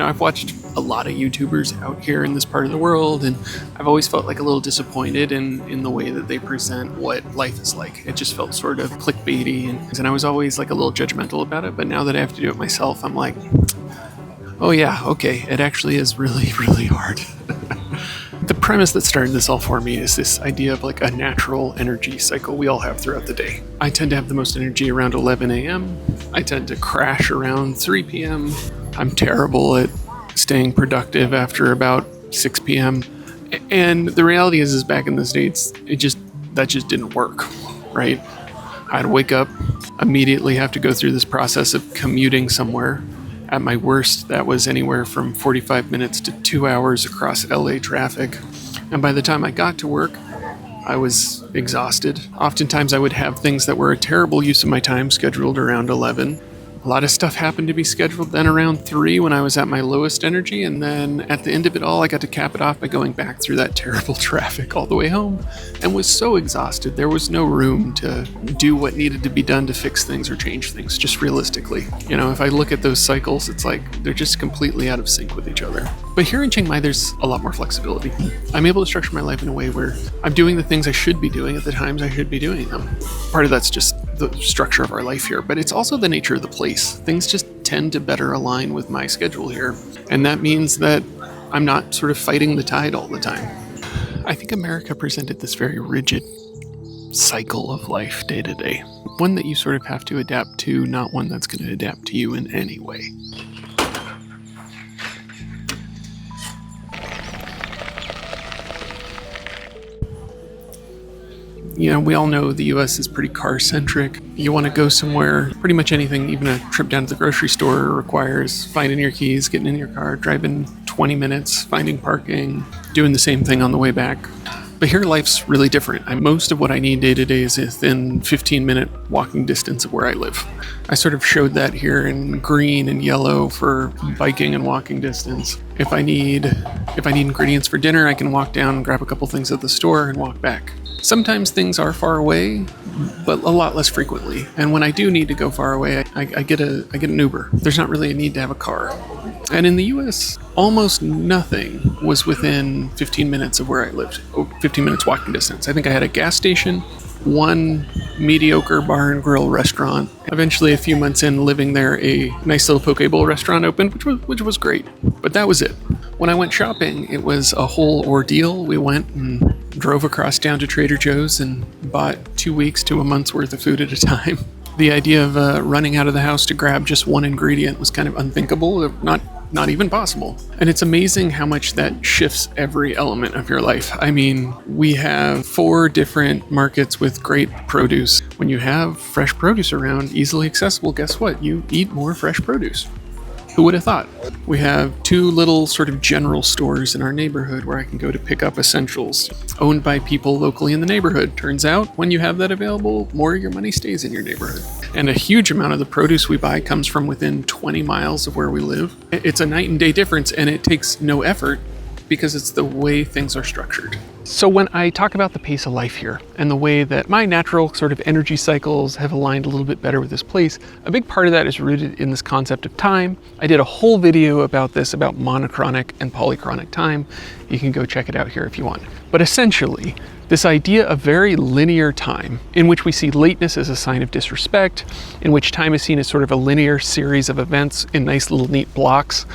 Now, I've watched a lot of YouTubers out here in this part of the world, and I've always felt like a little disappointed in the way that they present what life is like. It just felt sort of clickbaity, and I was always like a little judgmental about it. But now that I have to do it myself, I'm like, oh yeah, okay, it actually is really, really hard. The premise that started this all for me is this idea of like a natural energy cycle we all have throughout the day. I tend to have the most energy around 11 a.m. I tend to crash around 3 p.m. I'm terrible at staying productive after about 6 p.m. And the reality is back in the States, that just didn't work, right? I'd wake up, immediately have to go through this process of commuting somewhere. At my worst, that was anywhere from 45 minutes to 2 hours across LA traffic. And by the time I got to work, I was exhausted. Oftentimes I would have things that were a terrible use of my time scheduled around 11. A lot of stuff happened to be scheduled then around 3 when I was at my lowest energy, and then at the end of it all, I got to cap it off by going back through that terrible traffic all the way home and was so exhausted. There was no room to do what needed to be done to fix things or change things, just realistically. You know, if I look at those cycles, it's like they're just completely out of sync with each other. But here in Chiang Mai, there's a lot more flexibility. I'm able to structure my life in a way where I'm doing the things I should be doing at the times I should be doing them. Part of that's just the structure of our life here, but it's also the nature of the place. Things just tend to better align with my schedule here. And that means that I'm not sort of fighting the tide all the time. I think America presented this very rigid cycle of life day to day. One that you sort of have to adapt to, not one that's going to adapt to you in any way. You know, we all know the US is pretty car-centric. You want to go somewhere, pretty much anything, even a trip down to the grocery store requires finding your keys, getting in your car, driving 20 minutes, finding parking, doing the same thing on the way back. But here life's really different. Most of what I need day to day is within 15-minute walking distance of where I live. I sort of showed that here in green and yellow for biking and walking distance. If I need ingredients for dinner, I can walk down and grab a couple things at the store and walk back. Sometimes things are far away, but a lot less frequently. And when I do need to go far away, I get an Uber. There's not really a need to have a car. And in the US, almost nothing was within 15 minutes of where I lived, 15 minutes walking distance. I think I had a gas station, one mediocre bar and grill restaurant. Eventually, a few months in living there, a nice little poke bowl restaurant opened, which was great. But that was it. When I went shopping, it was a whole ordeal. We went and drove across down to Trader Joe's and bought 2 weeks to a month's worth of food at a time. The idea of running out of the house to grab just one ingredient was kind of unthinkable, not even possible. And it's amazing how much that shifts every element of your life. I mean, we have 4 different markets with great produce. When you have fresh produce around, easily accessible, guess what? You eat more fresh produce. Who would have thought? We have 2 little sort of general stores in our neighborhood where I can go to pick up essentials, owned by people locally in the neighborhood. Turns out, when you have that available, more of your money stays in your neighborhood. And a huge amount of the produce we buy comes from within 20 miles of where we live. It's a night and day difference, and it takes no effort because it's the way things are structured. So when I talk about the pace of life here and the way that my natural sort of energy cycles have aligned a little bit better with this place, a big part of that is rooted in this concept of time. I did a whole video about this, about monochronic and polychronic time. You can go check it out here if you want. But essentially, this idea of very linear time, in which we see lateness as a sign of disrespect, in which time is seen as sort of a linear series of events in nice little neat blocks,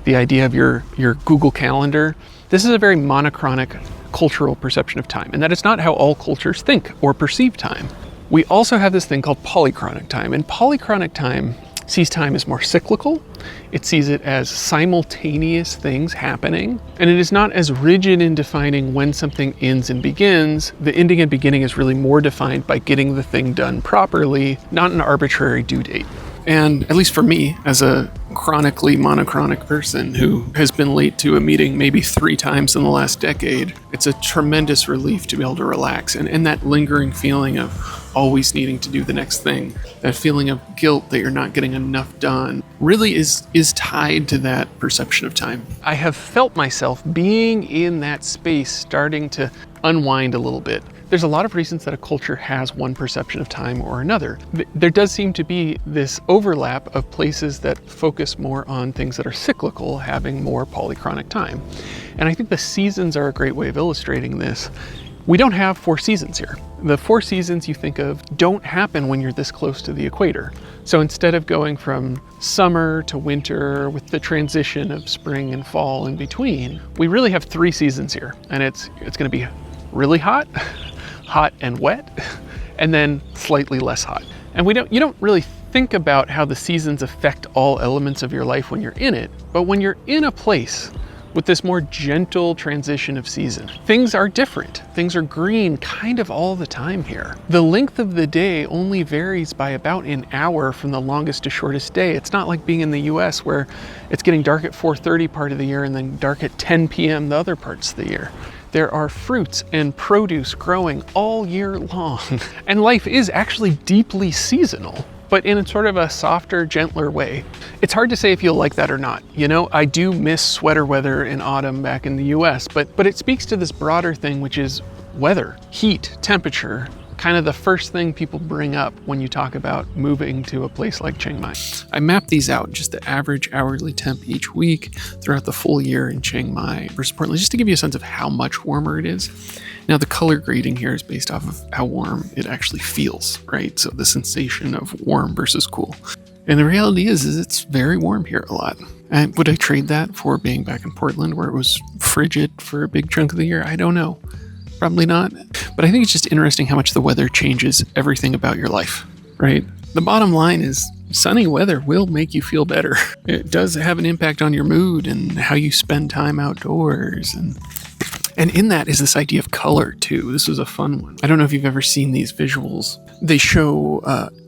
the idea of your Google Calendar. This is a very monochronic cultural perception of time, and that is not how all cultures think or perceive time. We also have this thing called polychronic time, and polychronic time sees time as more cyclical. It sees it as simultaneous things happening, and it is not as rigid in defining when something ends and begins. The ending and beginning is really more defined by getting the thing done properly, not an arbitrary due date. And at least for me, as a chronically monochronic person who has been late to a meeting maybe 3 times in the last decade, it's a tremendous relief to be able to relax. And that lingering feeling of always needing to do the next thing, that feeling of guilt that you're not getting enough done, really is tied to that perception of time. I have felt myself being in that space starting to unwind a little bit. There's a lot of reasons that a culture has one perception of time or another. There does seem to be this overlap of places that focus more on things that are cyclical, having more polychronic time. And I think the seasons are a great way of illustrating this. We don't have 4 seasons here. The 4 seasons you think of don't happen when you're this close to the equator. So instead of going from summer to winter with the transition of spring and fall in between, we really have 3 seasons here. And it's gonna be really hot, hot and wet, and then slightly less hot. And you don't really think about how the seasons affect all elements of your life when you're in it, but when you're in a place with this more gentle transition of season, things are different. Things are green kind of all the time here. The length of the day only varies by about an hour from the longest to shortest day. It's not like being in the US where it's getting dark at 4:30 part of the year and then dark at 10 p.m. the other parts of the year. There are fruits and produce growing all year long. And life is actually deeply seasonal, but in a sort of a softer, gentler way. It's hard to say if you'll like that or not. You know, I do miss sweater weather in autumn back in the US, but it speaks to this broader thing, which is weather, heat, temperature, kind of the first thing people bring up when you talk about moving to a place like Chiang Mai. I mapped these out, just the average hourly temp each week throughout the full year in Chiang Mai versus Portland, just to give you a sense of how much warmer it is. Now, the color grading here is based off of how warm it actually feels, right? So the sensation of warm versus cool. And the reality is it's very warm here a lot. And would I trade that for being back in Portland where it was frigid for a big chunk of the year? I don't know. Probably not. But I think it's just interesting how much the weather changes everything about your life, right? The bottom line is sunny weather will make you feel better. It does have an impact on your mood and how you spend time outdoors. And in that is this idea of color too. This was a fun one. I don't know if you've ever seen these visuals. They show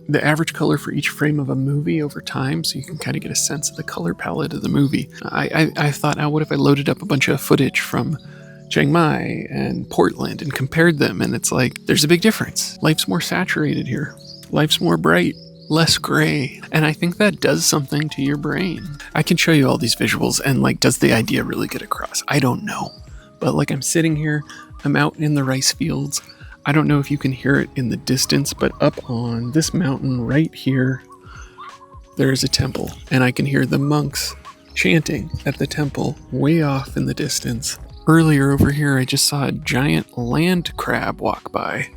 the average color for each frame of a movie over time, so you can kind of get a sense of the color palette of the movie. I thought, what if I loaded up a bunch of footage from Chiang Mai and Portland and compared them, and it's like, there's a big difference. Life's more saturated here. Life's more bright, less gray. And I think that does something to your brain. I can show you all these visuals and does the idea really get across? I don't know. But I'm sitting here, I'm out in the rice fields. I don't know if you can hear it in the distance, but up on this mountain right here, there is a temple, and I can hear the monks chanting at the temple way off in the distance. Earlier over here, I just saw a giant land crab walk by.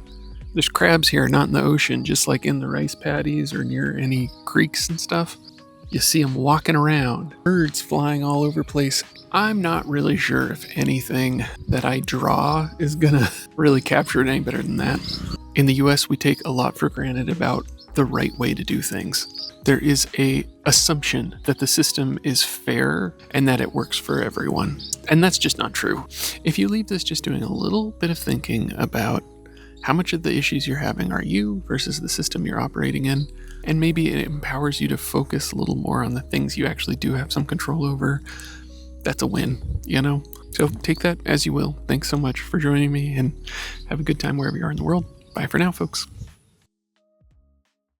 There's crabs here, not in the ocean, just like in the rice paddies or near any creeks and stuff. You see them walking around, birds flying all over the place. I'm not really sure if anything that I draw is gonna really capture it any better than that. In the US, we take a lot for granted about the right way to do things. There is a assumption that the system is fair and that it works for everyone. And that's just not true. If you leave this just doing a little bit of thinking about how much of the issues you're having are you versus the system you're operating in, and maybe it empowers you to focus a little more on the things you actually do have some control over, that's a win, you know? So take that as you will. Thanks so much for joining me, and have a good time wherever you are in the world. Bye for now, folks.